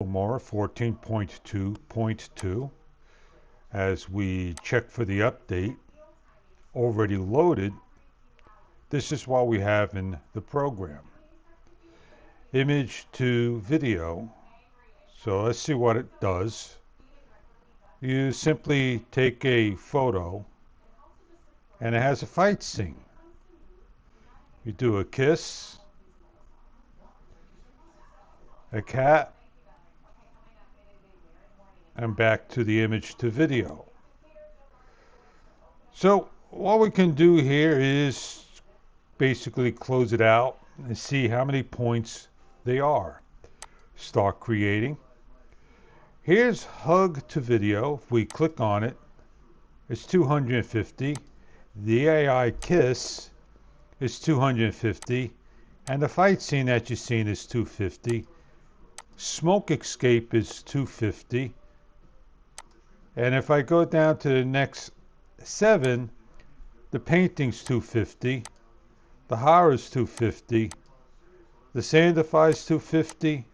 Filmora 14.2.2. As we check for the update, already loaded, this is what we have in the program. Image to video. So let's see what it does. You simply take a photo and it has a fight scene. You do a kiss, a cat, and back to the image to video. So what we can do here is basically close it out and see how many points they are. Start creating. Here's hug to video. If we click on it, it's 250. The AI kiss is 250. And the fight scene that you've seen is 250. Smoke escape is 250. And if I go down to the next 7, the painting's 250. The horror's 250. The Sandify's 250.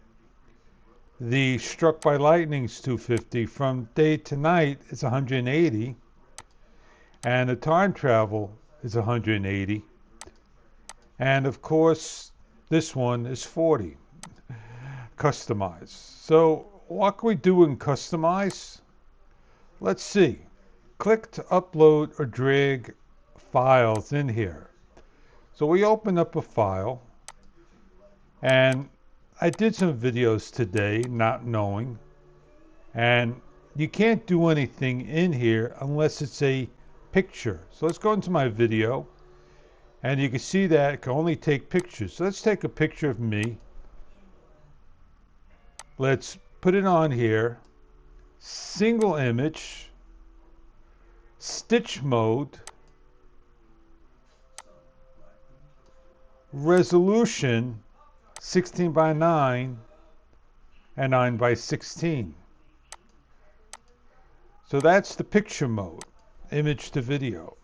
The struck by lightning's 250. From day to night, it's 180. And the time travel is 180. And of course, this one is 40. Customize. So what can we do in customize? Let's see. Click to upload or drag files in here. So we open up a file, and I did some videos today, not knowing, and you can't do anything in here unless it's a picture. So let's go into my video, and you can see that it can only take pictures. So let's take a picture of me. Let's put it on here, single image, stitch mode, resolution 16 by 9 and 9 by 16. So that's the picture mode, image to video.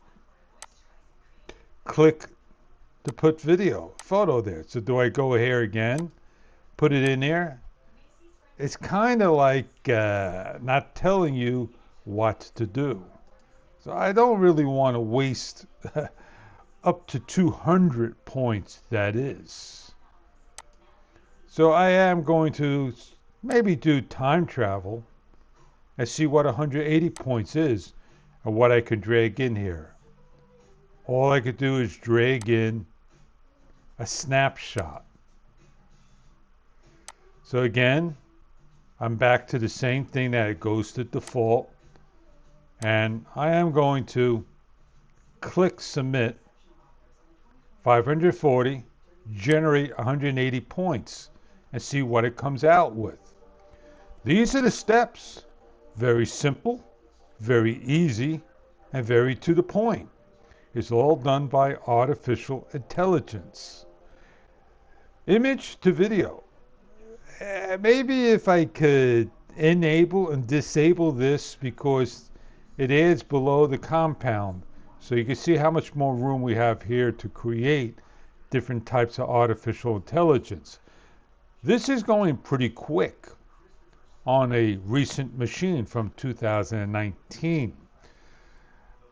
Click to put photo there. So do I go here again, put it in there? It's kind of like not telling you what to do. So I don't really want to waste up to 200 points, that is. So I am going to maybe do time travel and see what 180 points is and what I can drag in here. All I could do is drag in a snapshot. So again, I'm back to the same thing that it goes to default. And I am going to click submit. 540, generate 180 points, and see what it comes out with. These are the steps. Very simple, very easy, and very to the point. It's all done by artificial intelligence. Image to video. Maybe if I could enable and disable this, because it adds below the compound. So you can see how much more room we have here to create different types of artificial intelligence. This is going pretty quick on a recent machine from 2019.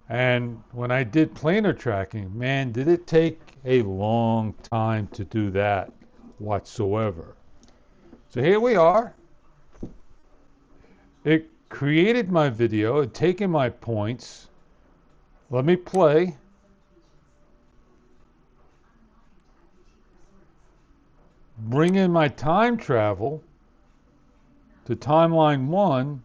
And when I did planar tracking, man, did it take a long time to do that whatsoever. So here we are. It created my video, it taken my points. Let me play. Bring in my time travel to timeline 1.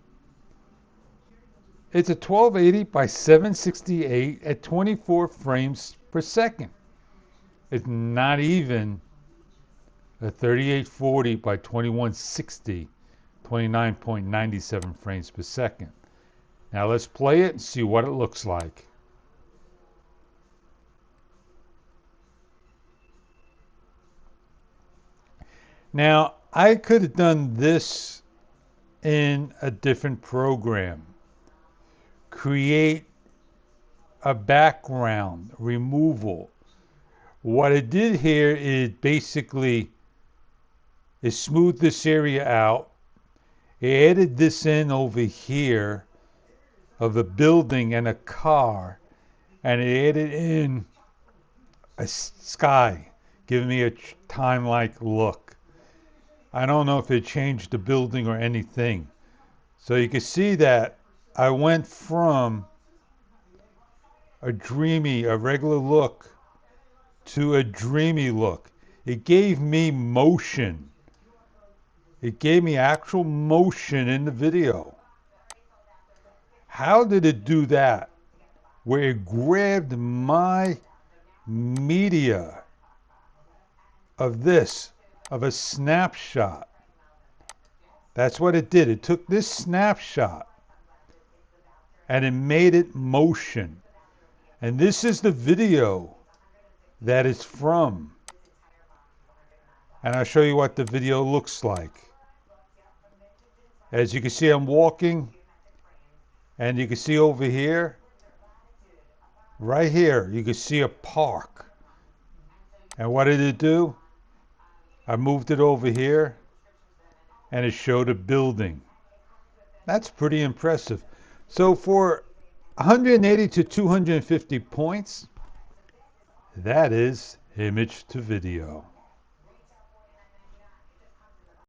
It's a 1280 by 768 at 24 frames per second. It's not even a 3840 by 2160, 29.97 frames per second. Now let's play it and see what it looks like. Now, I could have done this in a different program. Create a background removal. What I did here is basically smooth this area out, He added this in over here of a building and a car, and he added in a sky, giving me a time-like look. I don't know if it changed the building or anything. So you can see that I went from a regular look to a dreamy look. It gave me motion. It gave me actual motion in the video. How did it do that? Where it grabbed my media of a snapshot. That's what it did. It took this snapshot and it made it motion. And this is the video that it's from. And I'll show you what the video looks like. As you can see, I'm walking, and you can see over here, right here, you can see a park. And what did it do? I moved it over here, and it showed a building. That's pretty impressive. So for 180 to 250 points, that is image to video.